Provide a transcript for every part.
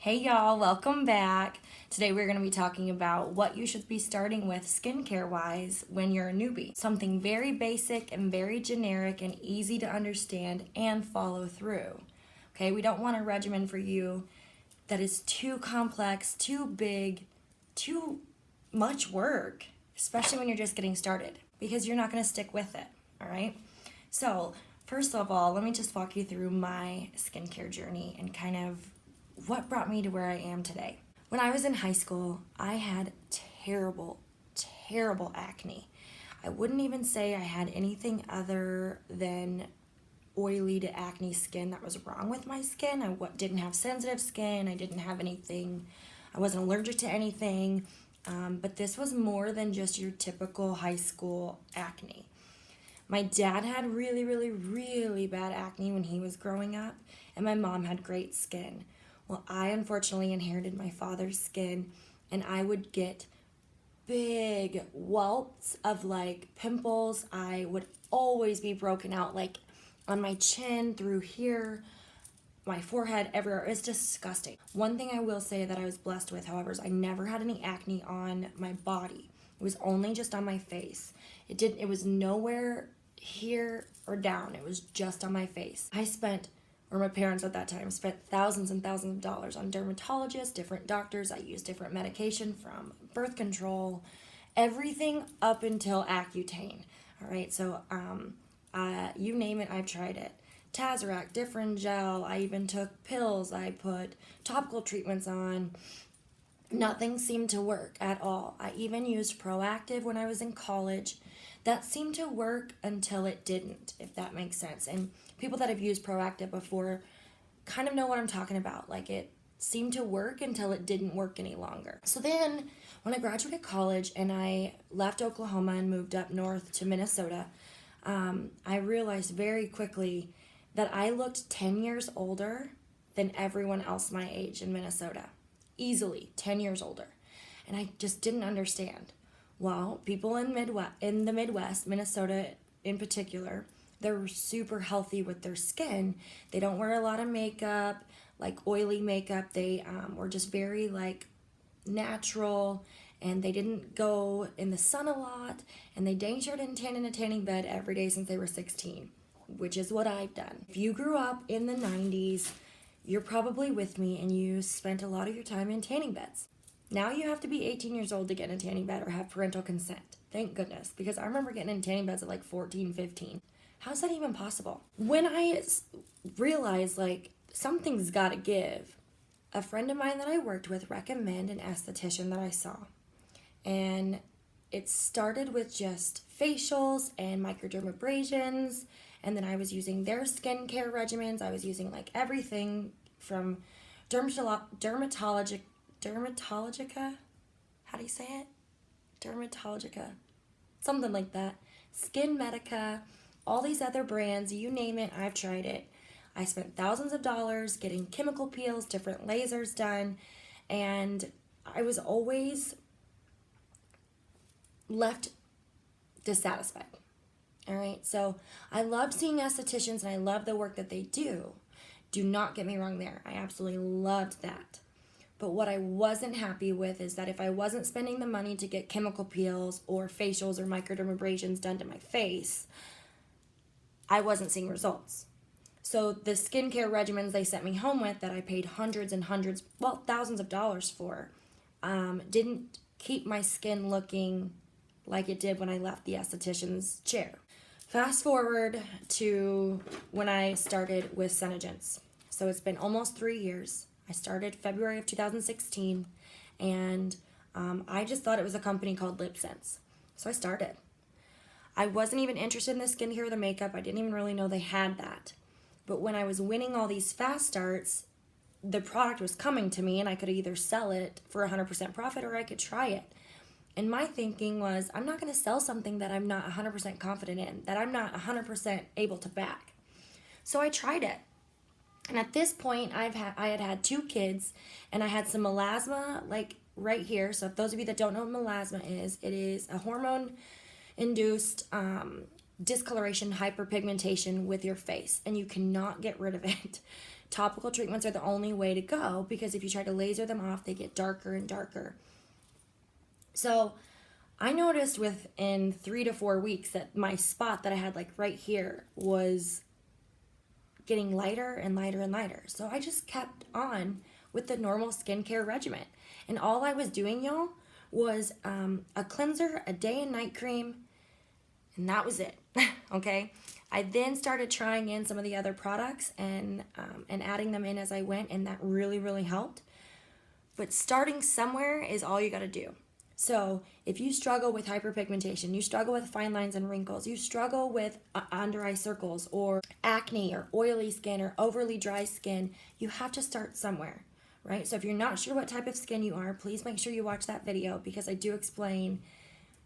Hey y'all, welcome back. Today we're going to be talking about what you should be starting with skincare wise when you're a newbie. Something very basic and very generic and easy to understand and follow through. Okay, we don't want a regimen for you that is too complex, too big, too much work, especially when you're just getting started, because you're not going to stick with it, all right? So, first of all, let me just walk you through my skincare journey and kind of what brought me to where I am today. When I was in high school, I had terrible, terrible acne. I wouldn't even say I had anything other than oily to acne skin that was wrong with my skin. I didn't have sensitive skin. I didn't have anything. I wasn't allergic to anything. But this was more than just your typical high school acne. My dad had really, really, really bad acne when he was growing up, and my mom had great skin. Well, I unfortunately inherited my father's skin, and I would get big whelps of like pimples. I would always be broken out, like on my chin, through here, my forehead, everywhere. It's disgusting. One thing I will say that I was blessed with, however, is I never had any acne on my body. It was only just on my face. It was nowhere here or down. It was just on my face. My parents at that time spent thousands and thousands of dollars on dermatologists, different doctors. I used different medication from birth control, everything up until Accutane. All right, so you name it, I've tried it. Tazarac, different gel. I even took pills. I put topical treatments on. Nothing seemed to work at all. I even used Proactive when I was in college. That seemed to work until it didn't, if that makes sense. And people that have used Proactive before kind of know what I'm talking about. Like, it seemed to work until it didn't work any longer. So then when I graduated college and I left Oklahoma and moved up north to Minnesota, I realized very quickly that I looked 10 years older than everyone else my age in Minnesota. Easily 10 years older. And I just didn't understand. Well, people in the Midwest, Minnesota in particular, they're super healthy with their skin. They don't wear a lot of makeup, like oily makeup. They were just very like natural, and they didn't go in the sun a lot, and they dang sure didn't tan in a tanning bed every day since they were 16, which is what I've done. If you grew up in the 90s, you're probably with me and you spent a lot of your time in tanning beds. Now you have to be 18 years old to get in a tanning bed or have parental consent. Thank goodness, because I remember getting in tanning beds at like 14, 15. How's that even possible? When I realized like something's gotta give, a friend of mine that I worked with recommended an esthetician that I saw. And it started with just facials and microdermabrasions, and then I was using their skincare regimens. I was using like everything from dermatologica. How do you say it? Dermatologica. Something like that. Skin Medica, all these other brands, you name it, I've tried it. I spent thousands of dollars getting chemical peels, different lasers done, and I was always left dissatisfied. All right, so I love seeing estheticians and I love the work that they do. Do not get me wrong there. I absolutely loved that. But what I wasn't happy with is that if I wasn't spending the money to get chemical peels or facials or microdermabrasions done to my face, I wasn't seeing results. So the skincare regimens they sent me home with that I paid hundreds and hundreds, well, thousands of dollars for, didn't keep my skin looking like it did when I left the esthetician's chair. Fast forward to when I started with Senegence. So it's been almost 3 years. I started February of 2016, and I just thought it was a company called LipSense. So I started. I wasn't even interested in the skincare or the makeup. I didn't even really know they had that. But when I was winning all these fast starts, the product was coming to me, and I could either sell it for 100% profit or I could try it. And my thinking was, I'm not going to sell something that I'm not 100% confident in, that I'm not 100% able to back. So I tried it. And at this point, I had had 2 kids, and I had some melasma, like right here. So if those of you that don't know what melasma is, it is a hormone-induced discoloration, hyperpigmentation with your face, and you cannot get rid of it. topical treatments are the only way to go, because if you try to laser them off, they get darker and darker. So I noticed within 3 to 4 weeks that my spot that I had like right here was getting lighter and lighter and lighter. So I just kept on with the normal skincare regimen. And all I was doing, y'all, was a cleanser, a day and night cream, and that was it. Okay? I then started trying in some of the other products and adding them in as I went, and that really, really helped. But starting somewhere is all you got to do. So if you struggle with hyperpigmentation, you struggle with fine lines and wrinkles, you struggle with under eye circles or acne or oily skin or overly dry skin, you have to start somewhere, right? So if you're not sure what type of skin you are, please make sure you watch that video, because I do explain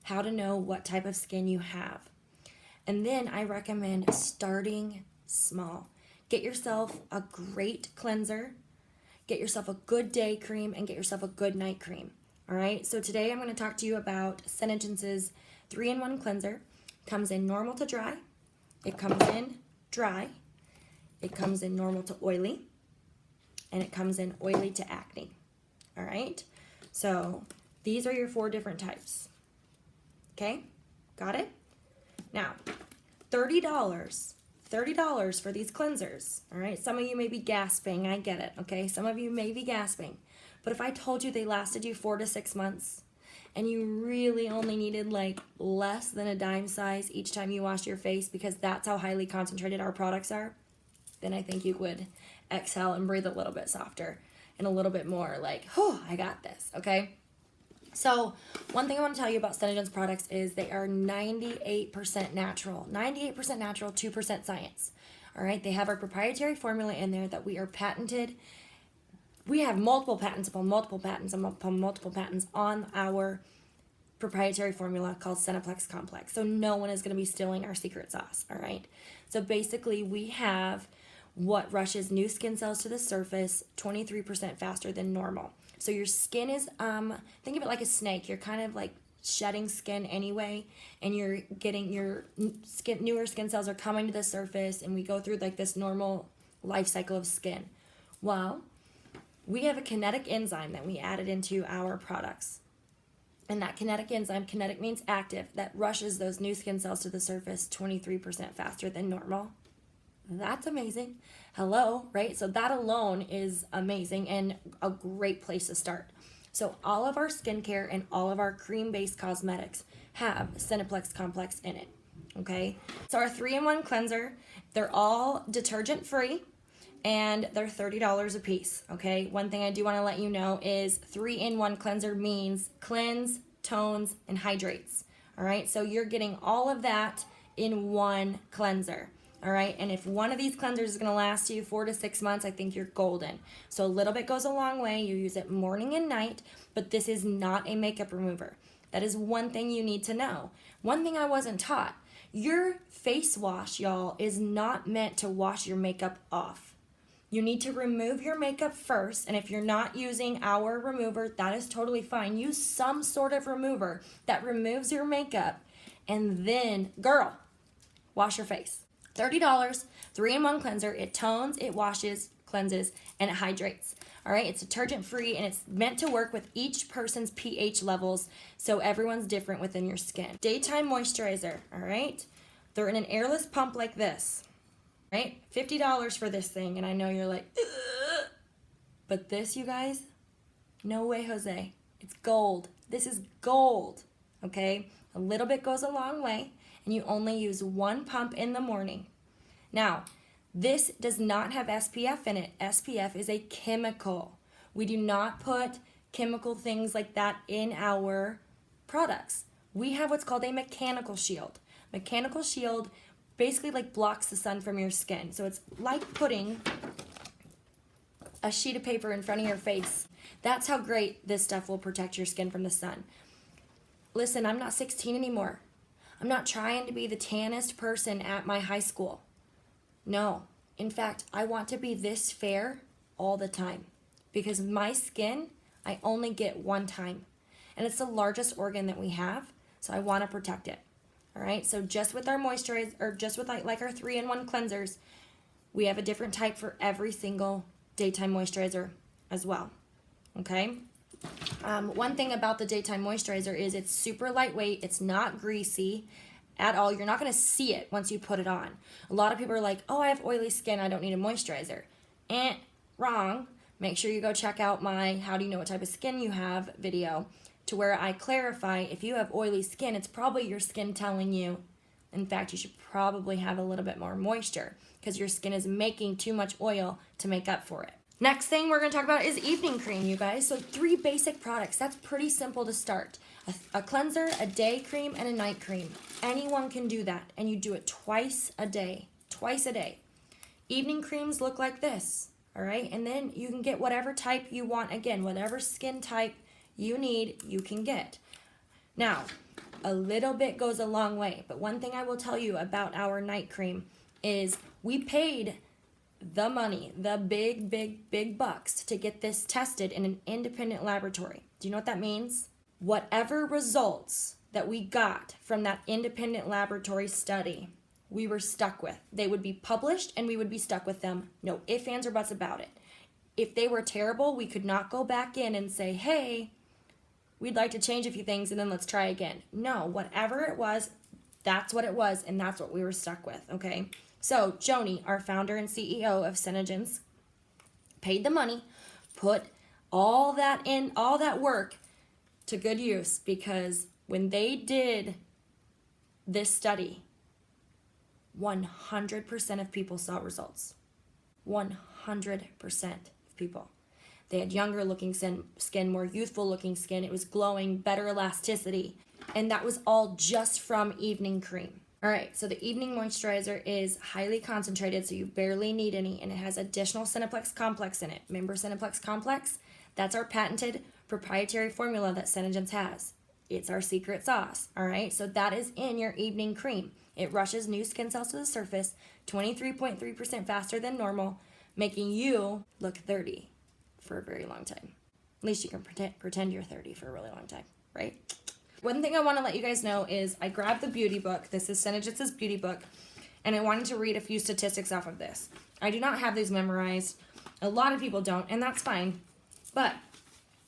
how to know what type of skin you have. And then I recommend starting small. Get yourself a great cleanser, get yourself a good day cream, and get yourself a good night cream. All right, so today I'm going to talk to you about Senegence's 3-in-1 cleanser. Comes in normal to dry, it comes in dry, it comes in normal to oily, and it comes in oily to acne. All right, so these are your 4 different types. Okay, got it? Now, $30 for these cleansers. All right, some of you may be gasping, I get it, okay? Some of you may be gasping. But if I told you they lasted you 4 to 6 months, and you really only needed like less than a dime size each time you wash your face, because that's how highly concentrated our products are, then I think you would exhale and breathe a little bit softer and a little bit more like, oh, I got this, okay? So one thing I want to tell you about Senegence products is they are 98% natural. 98% natural, 2% science. All right, they have our proprietary formula in there that we are patented. We have multiple patents upon multiple patents upon multiple patents on our proprietary formula called Seneplex Complex. So no one is going to be stealing our secret sauce, all right? So basically we have what rushes new skin cells to the surface 23% faster than normal. So your skin is, think of it like a snake. You're kind of like shedding skin anyway, and you're getting your newer skin cells are coming to the surface, and we go through like this normal life cycle of skin. Well, we have a kinetic enzyme that we added into our products. And that kinetic enzyme, kinetic means active, that rushes those new skin cells to the surface 23% faster than normal. That's amazing. Hello, right? So that alone is amazing and a great place to start. So all of our skincare and all of our cream-based cosmetics have Seneplex Complex in it, okay? So our 3-in-1 cleanser, they're all detergent-free, and they're $30 a piece, okay? One thing I do want to let you know is 3-in-1 cleanser means cleanse, tones, and hydrates, all right? So you're getting all of that in one cleanser, all right? And if one of these cleansers is going to last you 4 to 6 months, I think you're golden. So a little bit goes a long way. You use it morning and night, but this is not a makeup remover. That is one thing you need to know. One thing I wasn't taught, your face wash, y'all, is not meant to wash your makeup off. You need to remove your makeup first, and if you're not using our remover, that is totally fine. Use some sort of remover that removes your makeup, and then, girl, wash your face. $30, 3-in-1 cleanser. It tones, it washes, cleanses, and it hydrates. All right, it's detergent-free, and it's meant to work with each person's pH levels, so everyone's different within your skin. Daytime moisturizer, all right? They're in an airless pump like this. Right? $50 for this thing, and I know you're like, ugh. But this, you guys, no way, Jose. It's gold. This is gold, okay? A little bit goes a long way, and you only use 1 pump in the morning. Now, this does not have SPF in it. SPF is a chemical. We do not put chemical things like that in our products. We have what's called a mechanical shield. Mechanical shield basically like blocks the sun from your skin. So it's like putting a sheet of paper in front of your face. That's how great this stuff will protect your skin from the sun. Listen, I'm not 16 anymore. I'm not trying to be the tannest person at my high school. No. In fact, I want to be this fair all the time, because my skin, I only get one time. And it's the largest organ that we have, so I want to protect it. All right, so just with our moisturizer, or just with like our 3-in-1 cleansers, We have a different type for every single daytime moisturizer as well, okay? One thing about the daytime moisturizer is it's super lightweight. It's not greasy at all. You're not going to see it once you put it on. A lot of people are like, oh, I have oily skin, I don't need a moisturizer. Wrong. Make sure you go check out my How Do You Know What Type of Skin You Have video, to where I clarify if you have oily skin, it's probably your skin telling you, in fact, you should probably have a little bit more moisture because your skin is making too much oil to make up for it. Next thing we're going to talk about is evening cream, you guys. So 3 basic products. That's pretty simple to start. A cleanser, a day cream, and a night cream. Anyone can do that, and you do it twice a day. Twice a day. Evening creams look like this, all right? And then you can get whatever type you want. Again, whatever skin type you need, you can get. Now, a little bit goes a long way, but one thing I will tell you about our night cream is we paid the money, the big bucks to get this tested in an independent laboratory. Do you know what that means? Whatever results that we got from that independent laboratory study, we were stuck with. They would be published and we would be stuck with them. No ifs, ands, or buts about it. If they were terrible, we could not go back in and say, hey, we'd like to change a few things and then let's try again. No, whatever it was, that's what it was, and that's what we were stuck with, okay? So Joni, our founder and CEO of Synergens, paid the money, put all that work to good use, because when they did this study, 100% of people saw results. 100% of people. They had younger looking skin, more youthful looking skin. It was glowing, better elasticity. And that was all just from evening cream. All right, so the evening moisturizer is highly concentrated, so you barely need any, and it has additional Cineplex Complex in it. Remember Cineplex Complex? That's our patented proprietary formula that Synergens has. It's our secret sauce, all right? So that is in your evening cream. It rushes new skin cells to the surface 23.3% faster than normal, making you look 30 for a very long time. At least you can pretend you're 30 for a really long time, right? One thing I want to let you guys know is I grabbed the beauty book. This is Synergens' beauty book, and I wanted to read a few statistics off of this. I do not have these memorized. A lot of people don't, and that's fine. But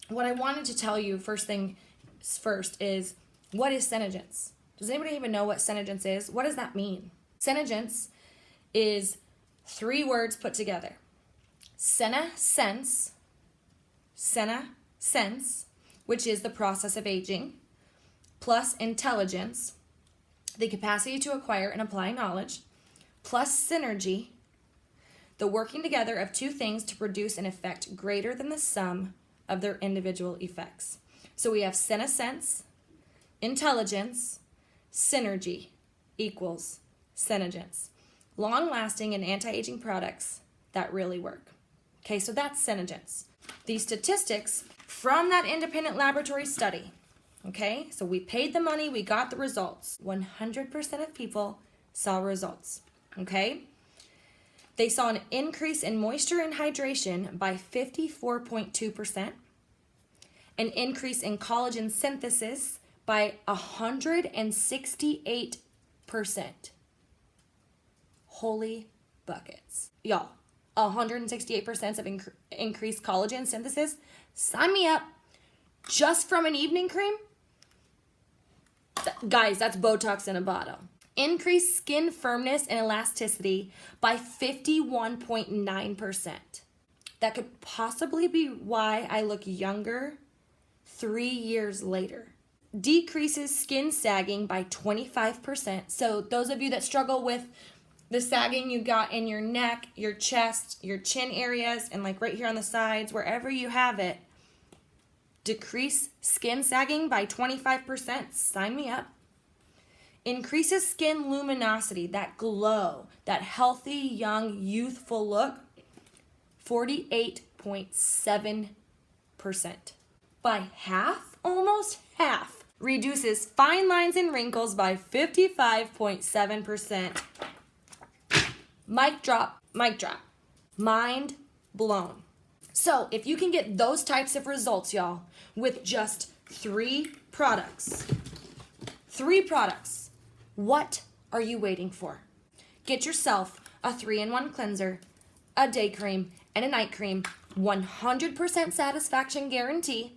what I wanted to tell you first is, what is Synergens? Does anybody even know what Synergens is? What does that mean? Synergens is 3 words put together. Senescence, which is the process of aging, plus intelligence, the capacity to acquire and apply knowledge, plus synergy, the working together of 2 things to produce an effect greater than the sum of their individual effects. So we have senescence, intelligence, synergy equals Synergens. Long-lasting and anti-aging products that really work. Okay, so that's Synergens. These statistics from that independent laboratory study. Okay, so we paid the money, we got the results. 100% of people saw results. Okay, they saw an increase in moisture and hydration by 54.2%, an increase in collagen synthesis by 168%. Holy buckets. Y'all, 168% of increased collagen synthesis? Sign me up. Just from an evening cream? Guys, that's Botox in a bottle. Increased skin firmness and elasticity by 51.9%. That could possibly be why I look younger 3 years later. Decreases skin sagging by 25%. So those of you that struggle with the sagging you got in your neck, your chest, your chin areas, and like right here on the sides, wherever you have it, decrease skin sagging by 25%. Sign me up. Increases skin luminosity, that glow, that healthy, young, youthful look, 48.7%. By half, almost half. Reduces fine lines and wrinkles by 55.7%. Mic drop, mic drop. Mind blown. So if you can get those types of results, y'all, with just 3 products, what are you waiting for? Get yourself a 3-in-1 cleanser, a day cream, and a night cream. 100% satisfaction guarantee.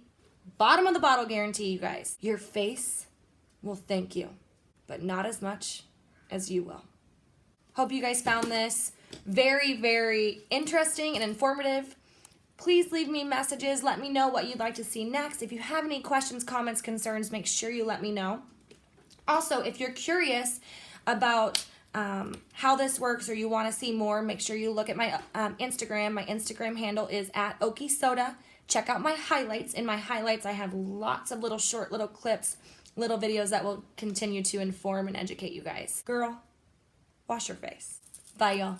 Bottom of the bottle guarantee, you guys. Your face will thank you, but not as much as you will. Hope you guys found this very, very interesting and informative. Please leave me messages. Let me know what you'd like to see next. If you have any questions, comments, concerns, make sure you let me know. Also, if you're curious about how this works or you want to see more, make sure you look at my Instagram. My Instagram handle is @OkiSoda. Check out my highlights. In my highlights, I have lots of little short little clips, little videos that will continue to inform and educate you guys. Girl, wash your face. Bye, y'all.